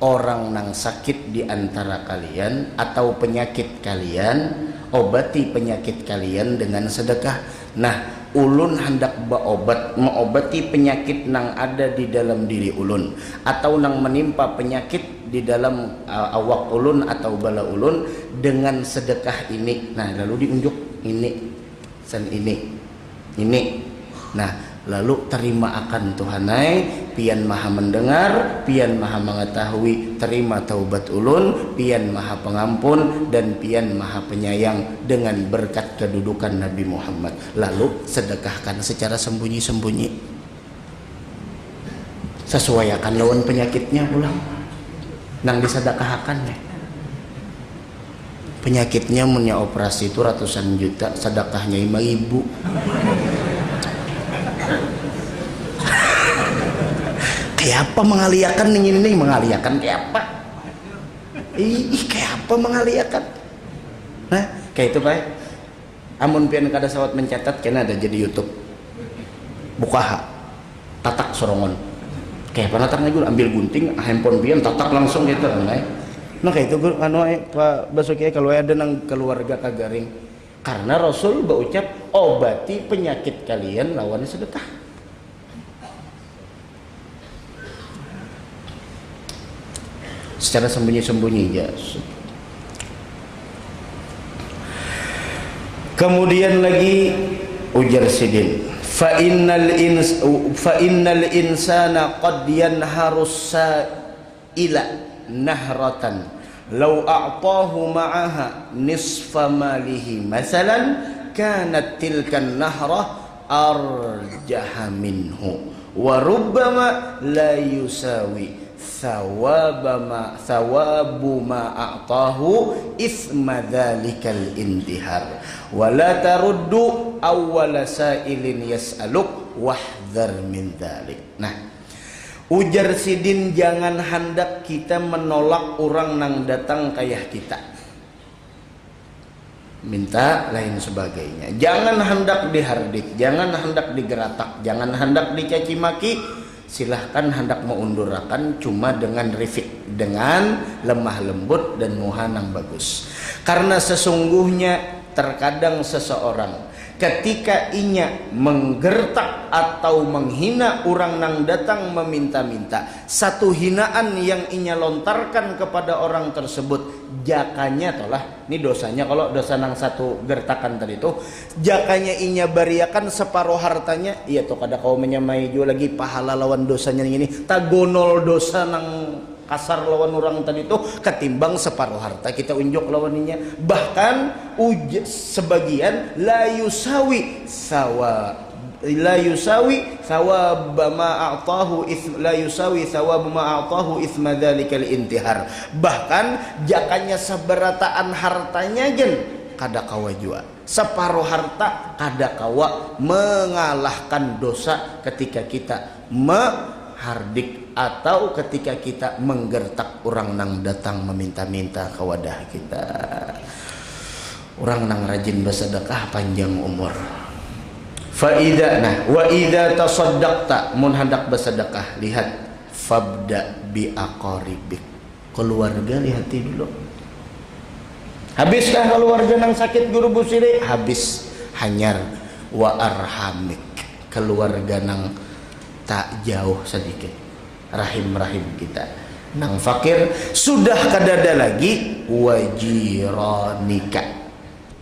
orang nang sakit di antara kalian atau penyakit kalian, obati penyakit kalian dengan sedekah. Nah, ulun hendak mengobati penyakit nang ada di dalam diri ulun atau nang menimpa penyakit di dalam awak ulun atau bala ulun dengan sedekah ini. Nah, lalu diunjuk ini san ini. Nah, lalu terima akan Tuhanai, pian maha mendengar, pian maha mengetahui, terima taubat ulun, pian maha pengampun dan pian maha penyayang dengan berkat kedudukan Nabi Muhammad. Lalu sedekahkan secara sembunyi-sembunyi, sesuaikan lawan penyakitnya pulang nang disedekahkan ya. Penyakitnya punya operasi itu ratusan juta, sedekahnya 5.000. Kayak apa mengaliakan ini mengaliakan kayak apa? Kayak apa mengaliakan? Nah, kayak itu Pak. Amun pian kada sawat mencatat kena ada jadi YouTube. Buka tatak sorongon. Kayak apa nataknya gue ambil gunting, handphone pian tatak langsung gitu kan. Nah kayak itu Pak Basuki kalau ada nang keluarga kagaring. Karena Rasul berucap obati penyakit kalian lawan sedekah. Secara sembunyi-sembunyi ya. Kemudian lagi ujar sidin, fa innal insana qad yanharus ila nahratan law a'tahu ma'aha nisfa malihi masalan kanat tilkan nahrah arjaha minhu wa rubbama la yusawi thawabu ma a'tahu isma dhalikal intihar wa la taruddu awwala sa'ilin yas'aluk wahdhar min dhalik. Nah, ujar sidin jangan hendak kita menolak orang nang datang kayak kita minta lain sebagainya, jangan hendak dihardik, jangan hendak digeratak, jangan hendak dicaci maki. Silahkan hendak mengundurakan cuma dengan rifik, dengan lemah lembut dan muhanang bagus. Karena sesungguhnya terkadang seseorang ketika inya menggertak atau menghina orang nang datang meminta-minta, satu hinaan yang inya lontarkan kepada orang tersebut, jakanya tolah ini dosanya, kalau dosa nang satu gertakan tadi itu jakanya inya bariakan separuh hartanya, iya tuh kada kau menyamai juga lagi pahala lawan dosanya ini, tagonol dosa nang kasar lawan orang tadi itu ketimbang separuh harta kita unjuk lawaninya. Bahkan sebagian la yusawi thawab ma a'tahu ithma dzalikal intihar. Bahkan jakanya seberataan hartanya gen kada kawa jua, separuh harta kada kawa mengalahkan dosa ketika kita menghardik atau ketika kita menggertak orang nang datang meminta-minta ke wadah kita. Orang nang rajin bersedekah panjang umur. Faida nah wa idza tasaddaqta mun hendak bersedekah, lihat fabda bi aqaribik, keluarga lihati dulu. Habiskah keluarga nang sakit guru busiri? Habis. Hanyar wa arhamik, keluarga nang tak jauh sedikit, rahim-rahim kita nang fakir sudah kadada lagi, wajiranika,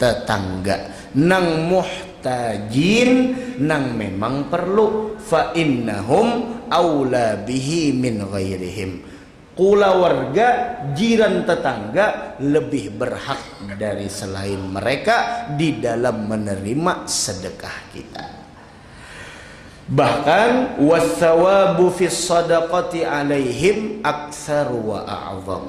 tetangga nang muhtajin, nang memang perlu, fa innahum aula bihi min ghairihim, keluarga, jiran, tetangga lebih berhak dari selain mereka di dalam menerima sedekah kita. Bahkan wasawabu fis sadaqati alaihim aktsar wa a'zam,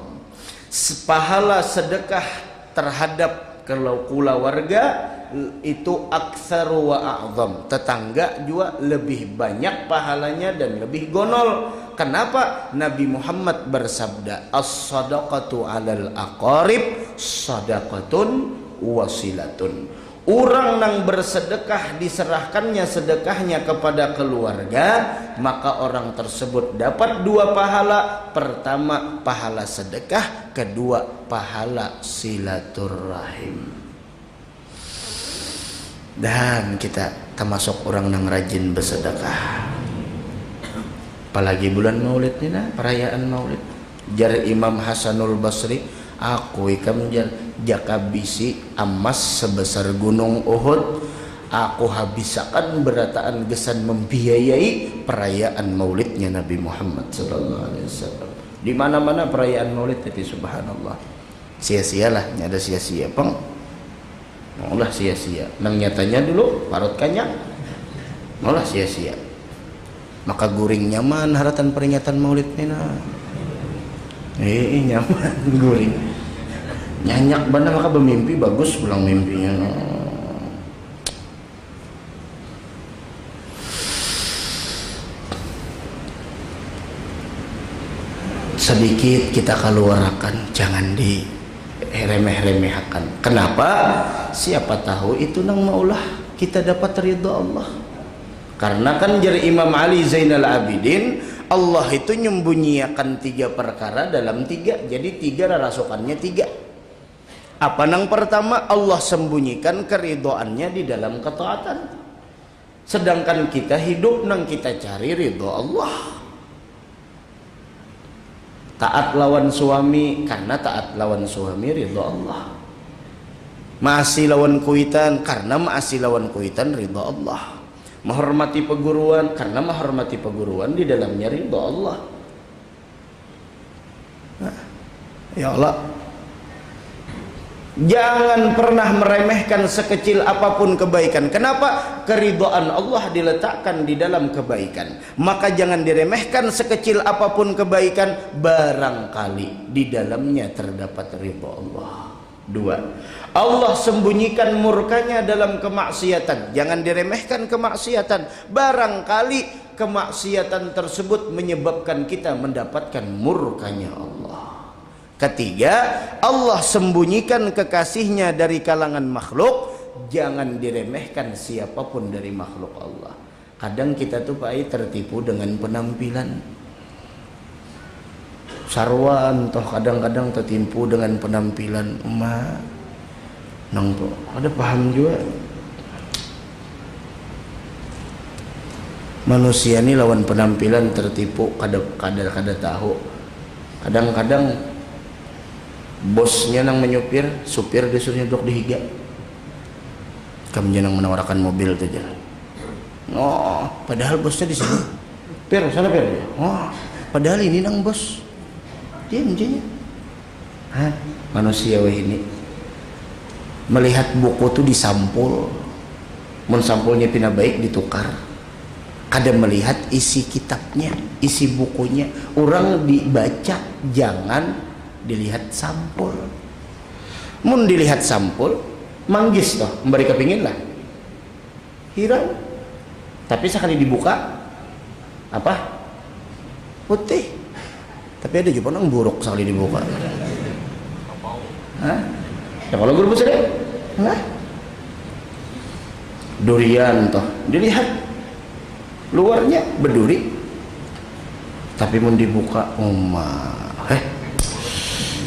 pahala sedekah terhadap keluarga itu aktsar wa a'zam, tetangga juga lebih banyak pahalanya dan lebih gonol. Kenapa? Nabi Muhammad bersabda, as-sadaqatu 'alal aqarib sadaqatun wasilatun. Orang yang bersedekah diserahkannya sedekahnya kepada keluarga, maka orang tersebut dapat dua pahala. Pertama pahala sedekah, kedua pahala silaturahim. Dan kita termasuk orang yang rajin bersedekah. Apalagi bulan Maulid ini, perayaan Maulid. Jar Imam Hasanul Basri, aku ikam jakabisi emas sebesar gunung Uhud, aku habisakan berataan gesan membiayai perayaan Maulidnya Nabi Muhammad sallallahu alaihi wasallam. Di mana-mana perayaan Maulid itu subhanallah. Sia-sialah, ada sia-sia, Pang. Maulah sia-sia. Nang nyatanya dulu parut kanyak. Maulah sia-sia. Maka guring nyaman haratan peringatan Maulid nina. Nyaman guring. Nyanyak benar maka bermimpi bagus pulang mimpinya. Sedikit kita keluarkan, jangan diremeh-remehkan. Kenapa? Siapa tahu itu nang maulah kita dapat ridha Allah. Karena kan jari Imam Ali Zainal Abidin, Allah itu nyembunyiakan tiga perkara dalam tiga. Jadi tiga rasukannya tiga. Apa nang pertama? Allah sembunyikan keridhoannya di dalam ketaatan. Sedangkan kita hidup nang kita cari ridho Allah. Taat lawan suami karena taat lawan suami ridho Allah. Maasi lawan kuitan karena maasi lawan kuitan ridho Allah. Menghormati perguruan karena menghormati perguruan di dalamnya ridha Allah. Nah, ya Allah, jangan pernah meremehkan sekecil apapun kebaikan. Kenapa? Keridhaan Allah diletakkan di dalam kebaikan. Maka jangan diremehkan sekecil apapun kebaikan, barangkali di dalamnya terdapat ridha Allah. Dua, Allah sembunyikan murkanya dalam kemaksiatan. Jangan diremehkan kemaksiatan. Barangkali kemaksiatan tersebut menyebabkan kita mendapatkan murkanya Allah. Ketiga, Allah sembunyikan kekasihnya dari kalangan makhluk. Jangan diremehkan siapapun dari makhluk Allah. Kadang kita tuh Pak tertipu dengan penampilan. Sarwan toh kadang-kadang tertipu dengan penampilan umat. Nang tuh ada paham juga. Manusia ini lawan penampilan tertipu, kadang-kadang tahu. Kadang-kadang bosnya nang menyupir, supir disuruh duduk di higa. Kamu jangan menawarkan mobil tuh jalan. Oh, padahal bosnya di sini. Pir, sana pir. Oh, padahal ini nang bos. Dia menjanya. Manusia wah ini melihat buku tuh disampul. Mun sampulnya pina baik ditukar. Kadang melihat isi kitabnya, isi bukunya. Orang dibaca, jangan dilihat sampul. Mun dilihat sampul, manggis toh, memberi kepingin lah. Hirau. Tapi sekali dibuka, apa? Putih. Tapi ada juga orang buruk sekali dibuka. Hah? Ya kalau guru besar ya? Hah? Durian toh, dilihat luarnya berduri, tapi mau dibuka,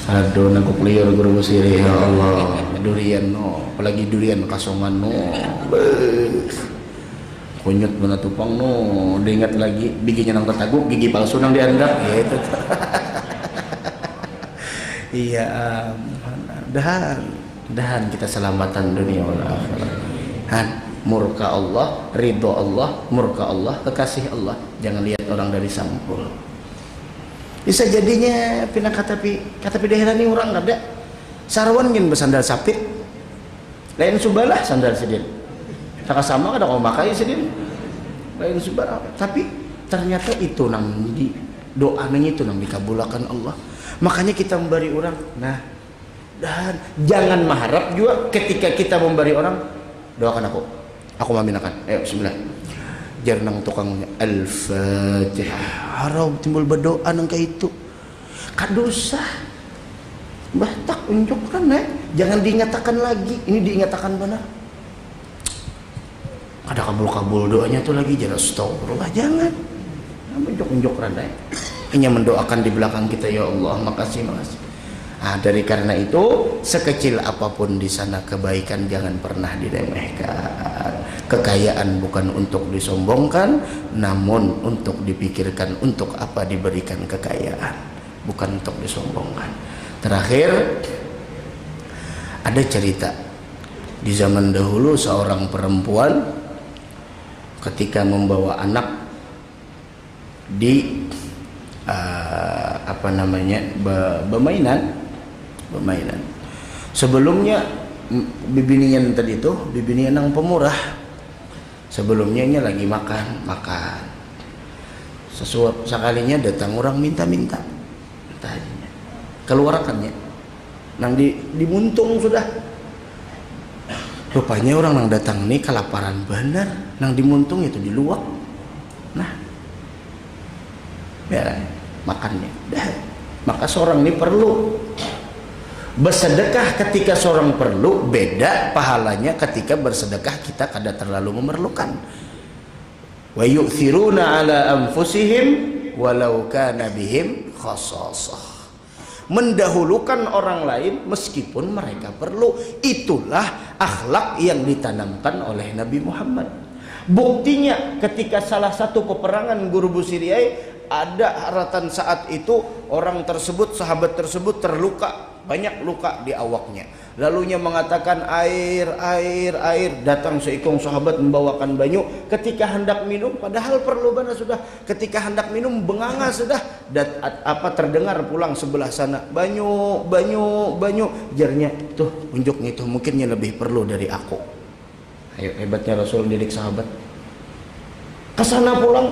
Aduh, naguk liur guru siri ya Allah. Durian no, apalagi durian kasongan no. Kunyut mana tupang no, diingat lagi giginya nang tertaguk, gigi palsu nang diandak ya itu. Iya, dahan kita selamatan dunia wal akhirat. Murka Allah, ridho Allah, murka Allah, kekasih Allah. Jangan lihat orang dari sampul. Bisa jadinya pindah katapi daerah ini orang ada sarwan ingin bersandal sapit lain subalah sandal sedin tak sama ada kau makai sedin lain subalah, tapi ternyata itu nang di doanya itu nang dikabulkan Allah. Makanya kita memberi orang, nah, dan jangan mengharap juga ketika kita memberi orang, doakan aku maminakan, ayo bismillah. Jarnang tukangnya Al-Fatihah harap timbul berdoa nang kayak itu kadosa bahtak unjukkan jangan diingatakan lagi, ini diingatakan benar ada kabul doanya tuh lagi jangan astagfirullah, jangan unjuk randa hanya mendoakan di belakang kita, ya Allah makasih. Dari karena itu sekecil apapun di sana kebaikan jangan pernah diremehkan. Kekayaan bukan untuk disombongkan, namun untuk dipikirkan untuk apa diberikan kekayaan, bukan untuk disombongkan. Terakhir ada cerita di zaman dahulu seorang perempuan ketika membawa anak di bermainan. Sebelumnya bibinian tadi itu bibinian yang pemurah. Sebelumnya nya lagi makan. Sesuatu sekalinya datang orang minta tadinya keluarkannya. Nang dimuntung sudah. Rupanya orang nang datang nih kelaparan benar, nang dimuntung itu diluak. Nah, ya makannya. Maka seorang ini perlu bersedekah. Ketika seorang perlu, beda pahalanya ketika bersedekah kita kada terlalu memerlukan. Wa yu'thiruna ala anfusihim walau kana bihim khasasah. Mendahulukan orang lain meskipun mereka perlu. Itulah akhlak yang ditanamkan oleh Nabi Muhammad. Buktinya ketika salah satu peperangan Guru Busiriai, ada haratan saat itu orang tersebut, sahabat tersebut terluka, banyak luka di awaknya. Lalunya mengatakan air. Datang seikong sahabat membawakan banyu. Ketika hendak minum, padahal perlu bana sudah. Ketika hendak minum benganga sudah. Terdengar pulang sebelah sana banyu. Jarnya tuh unjuknya itu mungkinnya lebih perlu dari aku. Ayo, hebatnya Rasul didik sahabat. Kesana pulang.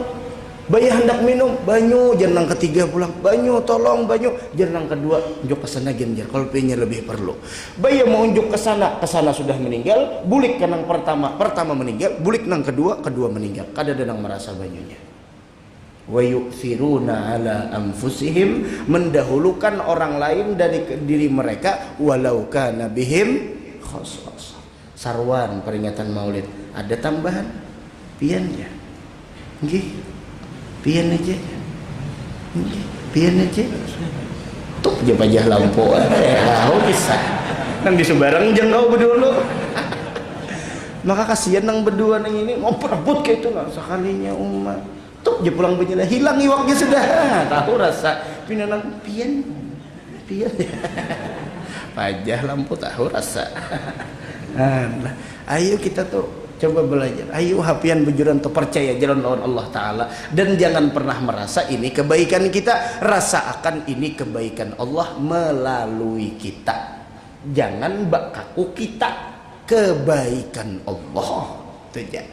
Bayah hendak minum banyu, jernang ketiga pulang banyu, tolong banyu, jernang kedua unjuk kesana genjar kalau pengennya lebih perlu. Bayah mau unjuk kesana sudah meninggal, bulik ke nang pertama meninggal, bulik nang kedua meninggal. Kada ada nang merasa banyunya. Wa yu'thiruna ala anfusihim, mendahulukan orang lain dari diri mereka, walau kana bihim khasasah. Sarwan peringatan Maulid ada tambahan pian ya. Nggih. Pian aja tuh pajah lampu bisa nang di Sebarang jangkau berdulu. Maka kasihan nang berdua nang ini mau perebut kayak itu lah sekalinya umat tuh dia pulang berjalan hilang iwaknya sudah tahu rasa pian pajah lampu tahu rasa. Ayo kita tuh coba belajar, ayo hapian bujuran tu percaya jalan lawan Allah Ta'ala. Dan jangan pernah merasa ini kebaikan kita, rasa akan ini kebaikan Allah melalui kita. Jangan bak kaku kita, kebaikan Allah itu.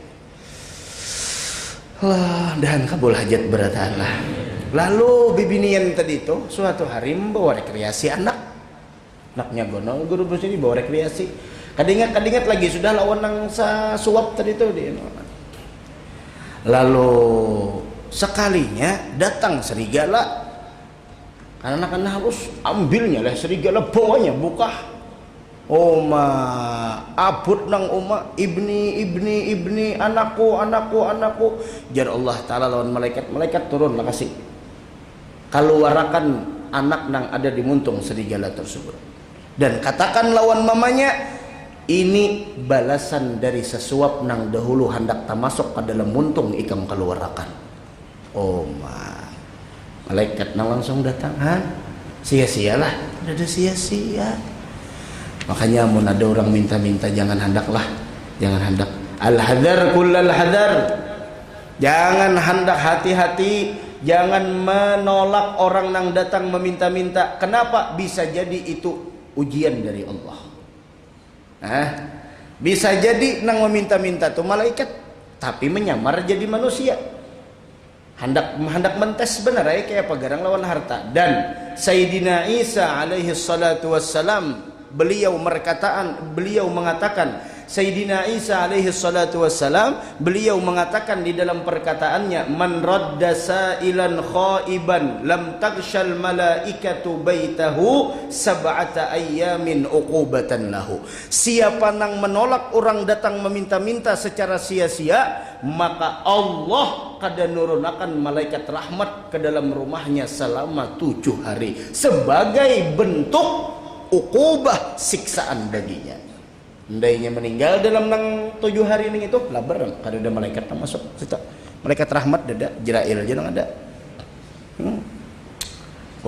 Dan kabul hajat beratanlah. Lalu bibinian tadi itu suatu hari membawa rekreasi anaknya gonol Guru Busiri bawa rekreasi. Kadingat lagi sudah lawan nang suap tadi itu dia. Lalu sekalinya datang serigala. Anak-anak harus ambilnya lah serigala bawanya buka. Oma abut nang oma ibni anakku. Jar Allah Ta'ala lawan malaikat turun lah kasih. Keluarakan anak nang ada di muntung serigala tersebut. Dan katakan lawan mamanya, ini balasan dari sesuap nang dahulu hendak termasuk ke dalam muntung ikam keluarakan. Oh malaikat nang langsung datang, sia-sialah, tidak ada sia-sia. Makanya mun ada orang minta-minta jangan hendak. Al-hadar kullal hadar. Jangan hendak, hati-hati. Jangan menolak orang yang datang meminta-minta. Kenapa? Bisa jadi itu ujian dari Allah. Bisa jadi nang meminta-minta tuh malaikat, tapi menyamar jadi manusia. Hendak mentes benar ya kayak pagarang lawan harta. Dan Sayyidina Isa alaihi salatu wassalam, beliau mengatakan Sayyidina Isa alaihi salatu wassalam, beliau mengatakan di dalam perkataannya, man radda sa'ilan khaiban lam taghshal malaikatu baitahu sab'ata ayyamin uqubatan lahu. Siapa nang menolak orang datang meminta-minta secara sia-sia, maka Allah kada nurunakan malaikat rahmat ke dalam rumahnya selama 7 hari sebagai bentuk uqubah, siksaan baginya. Ndainya meninggal dalam nang 7 hari ini itu labar kada ada malaikat masuk situ. Malaikat rahmat ada, Jibril aja nang ada.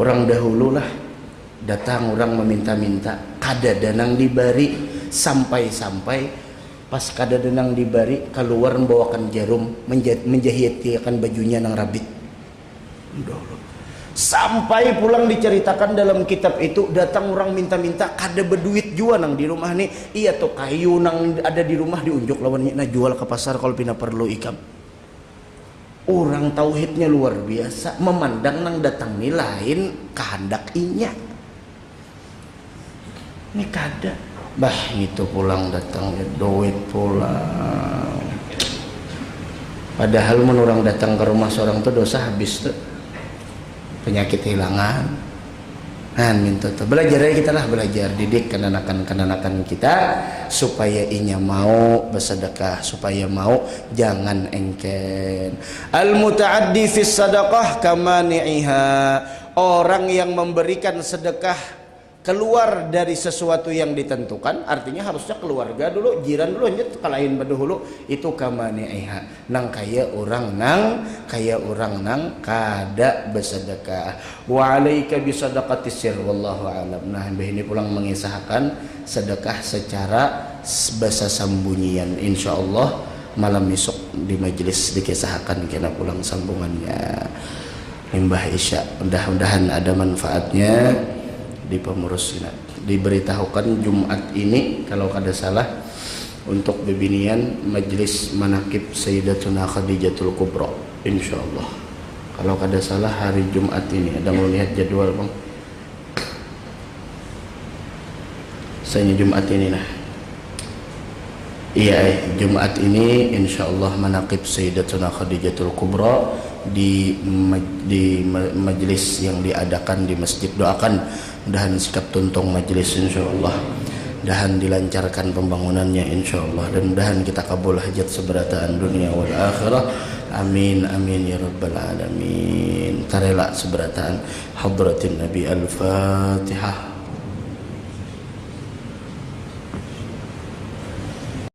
Orang dahulu lah datang orang meminta-minta, kada danang dibari, sampai pas kada danang dibari keluar membawakan jarum menjahitkan bajunya nang rabit. Sampai pulang diceritakan dalam kitab itu, datang orang minta-minta kada berduit jua nang di rumah nih. Iya tuh kayu nang ada di rumah diunjuk lawannya, nah jual ke pasar kalau pina perlu ikam. Orang tauhidnya luar biasa, memandang nang datang nih lain kehendak inya. Ini kada. Bah itu pulang datang duit pulang. Padahal menurang datang ke rumah seorang tuh dosa habis tuh. Penyakit hilangan. Minta tuh belajar ya kita lah, belajar didik kenakan kita supaya inya mau bersedekah, supaya mau jangan engken. Al mutaaddi fis sadaqah kamani'iha. Orang yang memberikan sedekah keluar dari sesuatu yang ditentukan, artinya harusnya keluarga dulu, jiran dulu, nyet kalahin berdahulu, itu kamani'iha. Nang kaya orang nang kada bersedekah. Wa alaika bisadaqatis sir wallahu alam. Nah, ini pulang mengisahkan sedekah secara bahasa sambunyian. Insyaallah malam esok di majelis dikisahkan kena pulang sambungannya. Limbah Isya. Mudah-mudahan ada manfaatnya. Di pengurus diberitahukan Jumat ini kalau kada salah untuk bebinian majelis manakib Sayyidatuna Khadijatul Kubra, insyaallah. Kalau kada salah hari Jumat ini, ada mau lihat jadwal bang? Saya Jumat ini nah. Iya, Jumat ini insyaallah manakib Sayyidatuna Khadijatul Kubra di majelis yang diadakan di masjid. Doakan mudahan sikap tuntung majelis insyaallah, mudahan dilancarkan pembangunannya insyaallah, dan mudahan kita kabul hajat seberataan dunia wal akhirah. Amin amin ya rabbal alamin. Tarela seberataan hadratin Nabi. Al-Fatihah.